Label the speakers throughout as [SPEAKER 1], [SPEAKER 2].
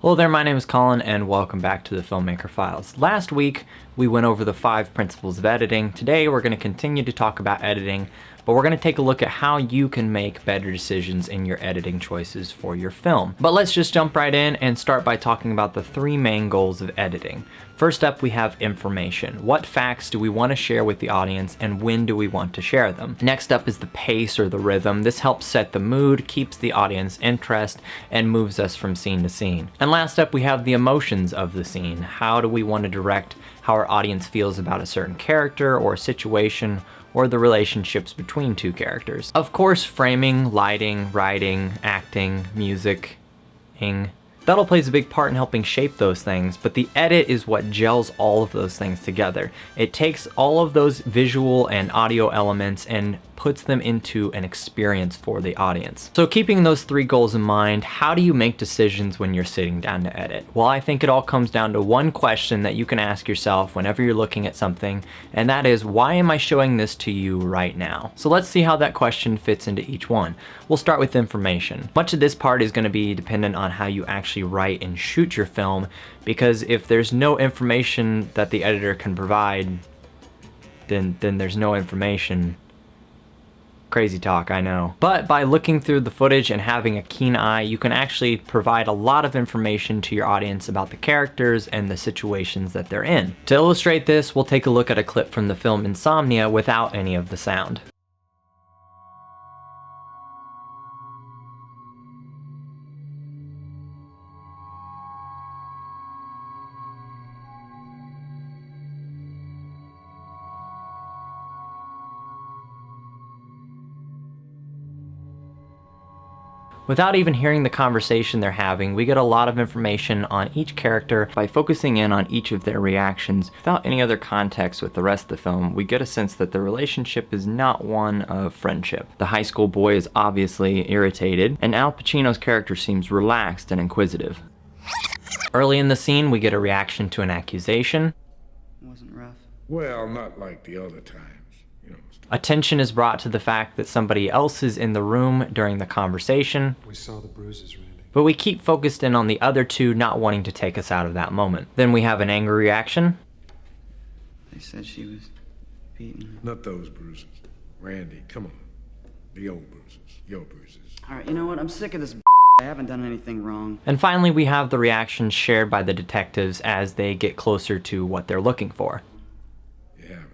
[SPEAKER 1] Hello there, my name is Colin and welcome back to the Filmmaker Files. Last week we went over the 5 principles of editing. Today we're going to continue to talk about editing, but we're going to take a look at how you can make better decisions in your editing choices for your film. But let's just jump right in and start by talking about the 3 main goals of editing. First up, we have information. What facts do we want to share with the audience and when do we want to share them? Next up is the pace or the rhythm. This helps set the mood, keeps the audience interest, and moves us from scene to scene. And last up, we have the emotions of the scene. How do we want to direct how our audience feels about a certain character or situation, or the relationships between 2 characters. Of course, framing, lighting, writing, acting, music, that all plays a big part in helping shape those things, but the edit is what gels all of those things together. It takes all of those visual and audio elements and puts them into an experience for the audience. So keeping those 3 goals in mind, how do you make decisions when you're sitting down to edit? Well, I think it all comes down to one question that you can ask yourself whenever you're looking at something, and that is, why am I showing this to you right now? So let's see how that question fits into each one. We'll start with information. Much of this part is going to be dependent on how you actually write and shoot your film, because if there's no information that the editor can provide, then there's no information. Crazy talk, I know. But by looking through the footage and having a keen eye, you can actually provide a lot of information to your audience about the characters and the situations that they're in. To illustrate this, we'll take a look at a clip from the film Insomnia without any of the sound. Without even hearing the conversation they're having, we get a lot of information on each character. By focusing in on each of their reactions without any other context with the rest of the film, we get a sense that the relationship is not one of friendship. The high school boy is obviously irritated, and Al Pacino's character seems relaxed and inquisitive. Early in the scene, we get a reaction to an accusation.
[SPEAKER 2] Wasn't rough.
[SPEAKER 3] Well, not like the other times.
[SPEAKER 1] Attention is brought to the fact that somebody else is in the room during the conversation.
[SPEAKER 4] We saw the bruises, Randy.
[SPEAKER 1] But we keep focused in on the other 2 not wanting to take us out of that moment. Then we have an angry reaction.
[SPEAKER 2] They said she was beaten.
[SPEAKER 3] Not those bruises. Randy, come on. The old bruises. Your bruises.
[SPEAKER 2] Alright, you know what? I'm sick of this I haven't done anything wrong.
[SPEAKER 1] And finally, we have the reactions shared by the detectives as they get closer to what they're looking for.
[SPEAKER 3] You haven't.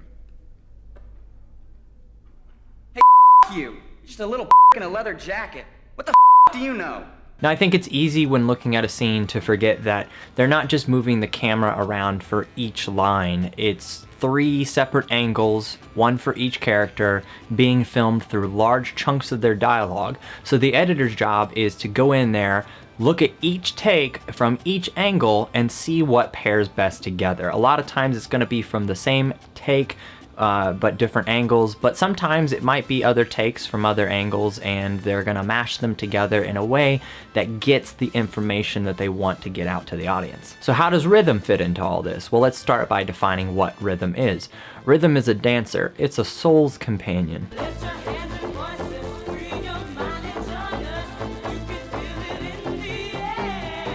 [SPEAKER 2] You. You're just a little in a leather jacket. What the do you know?
[SPEAKER 1] Now, I think it's easy when looking at a scene to forget that they're not just moving the camera around for each line. It's 3 separate angles, 1 for each character, being filmed through large chunks of their dialogue. So the editor's job is to go in there, look at each take from each angle, and see what pairs best together. A lot of times it's going to be from the same take, but different angles, but sometimes it might be other takes from other angles, and they're gonna mash them together in a way that gets the information that they want to get out to the audience. So how does rhythm fit into all this? Well, let's start by defining what rhythm is. Rhythm is a dancer. It's a soul's companion.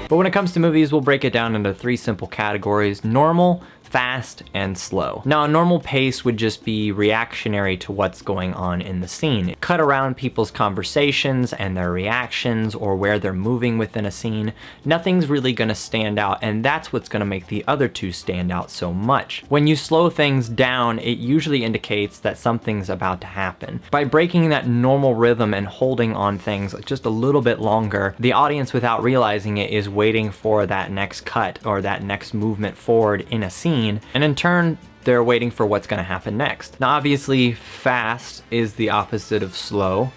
[SPEAKER 1] But when it comes to movies, we'll break it down into 3 simple categories: normal, fast, and slow. Now, a normal pace would just be reactionary to what's going on in the scene. Cut around people's conversations and their reactions or where they're moving within a scene. Nothing's really gonna stand out, and that's what's gonna make the other 2 stand out so much. When you slow things down, it usually indicates that something's about to happen. By breaking that normal rhythm and holding on things just a little bit longer, the audience, without realizing it, is waiting for that next cut or that next movement forward in a scene, and in turn, they're waiting for what's going to happen next. Now, obviously, fast is the opposite of slow,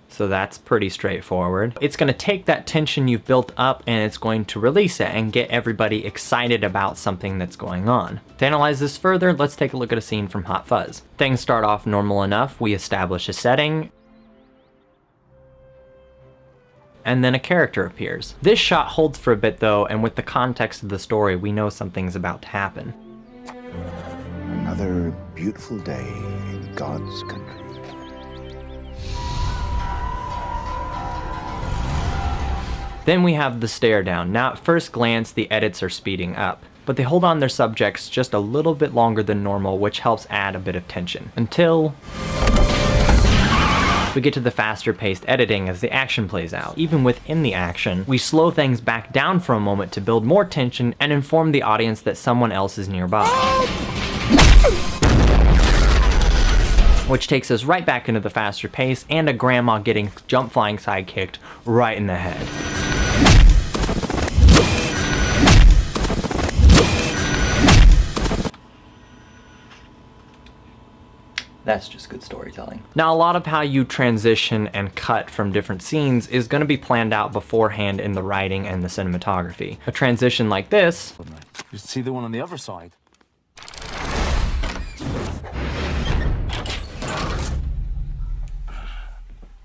[SPEAKER 1] so that's pretty straightforward. It's going to take that tension you've built up and it's going to release it and get everybody excited about something that's going on. To analyze this further, let's take a look at a scene from Hot Fuzz. Things start off normal enough. We establish a setting, and then a character appears. This shot holds for a bit though, and with the context of the story, we know something's about to happen.
[SPEAKER 5] Another beautiful day in God's country.
[SPEAKER 1] Then we have the stare down. Now at first glance, the edits are speeding up, but they hold on their subjects just a little bit longer than normal, which helps add a bit of tension. Until we get to the faster paced editing as the action plays out. Even within the action, we slow things back down for a moment to build more tension and inform the audience that someone else is nearby. Which takes us right back into the faster pace and a grandma getting jump flying sidekicked right in the head. That's just good storytelling. Now, a lot of how you transition and cut from different scenes is going to be planned out beforehand in the writing and the cinematography. A transition like this,
[SPEAKER 4] You see the one on the other side?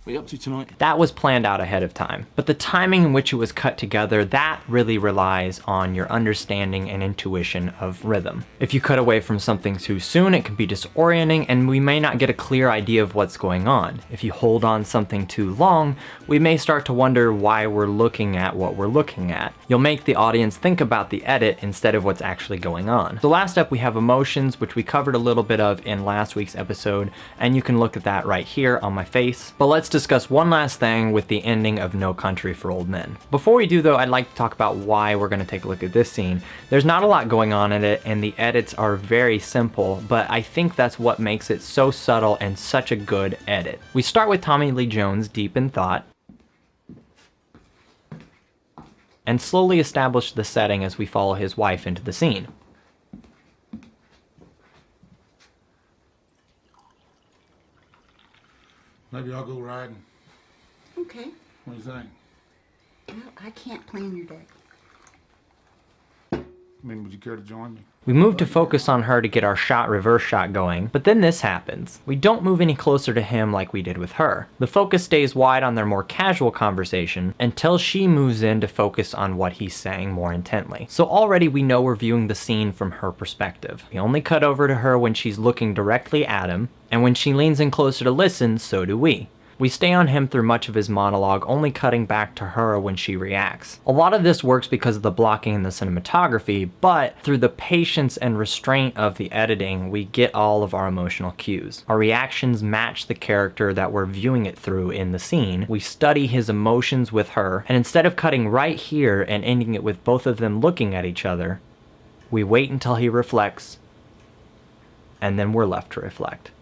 [SPEAKER 4] What are you up to tonight?
[SPEAKER 1] that was planned out ahead of time. But the timing in which it was cut together, that really relies on your understanding and intuition of rhythm. If you cut away from something too soon, it can be disorienting and we may not get a clear idea of what's going on. If you hold on something too long, we may start to wonder why we're looking at what we're looking at. You'll make the audience think about the edit instead of what's actually going on. So last up we have emotions, which we covered a little bit of in last week's episode, and you can look at that right here on my face. But let's discuss one last thing with the ending of No Country for Old Men. Before we do though, I'd like to talk about why we're going to take a look at this scene. There's not a lot going on in it and the edits are very simple, but I think that's what makes it so subtle and such a good edit. We start with Tommy Lee Jones deep in thought and slowly establish the setting as we follow his wife into the scene.
[SPEAKER 6] Maybe I'll go riding.
[SPEAKER 7] Okay.
[SPEAKER 6] What do you think?
[SPEAKER 7] Well, I can't plan your day.
[SPEAKER 6] I mean, would you care to join me?
[SPEAKER 1] We move to focus on her to get our reverse shot going, but then this happens. We don't move any closer to him like we did with her. The focus stays wide on their more casual conversation until she moves in to focus on what he's saying more intently. So already we know we're viewing the scene from her perspective. We only cut over to her when she's looking directly at him, and when she leans in closer to listen, so do we. We stay on him through much of his monologue, only cutting back to her when she reacts. A lot of this works because of the blocking and the cinematography, but through the patience and restraint of the editing, we get all of our emotional cues. Our reactions match the character that we're viewing it through in the scene. We study his emotions with her, and instead of cutting right here and ending it with both of them looking at each other, we wait until he reflects, and then we're left to reflect.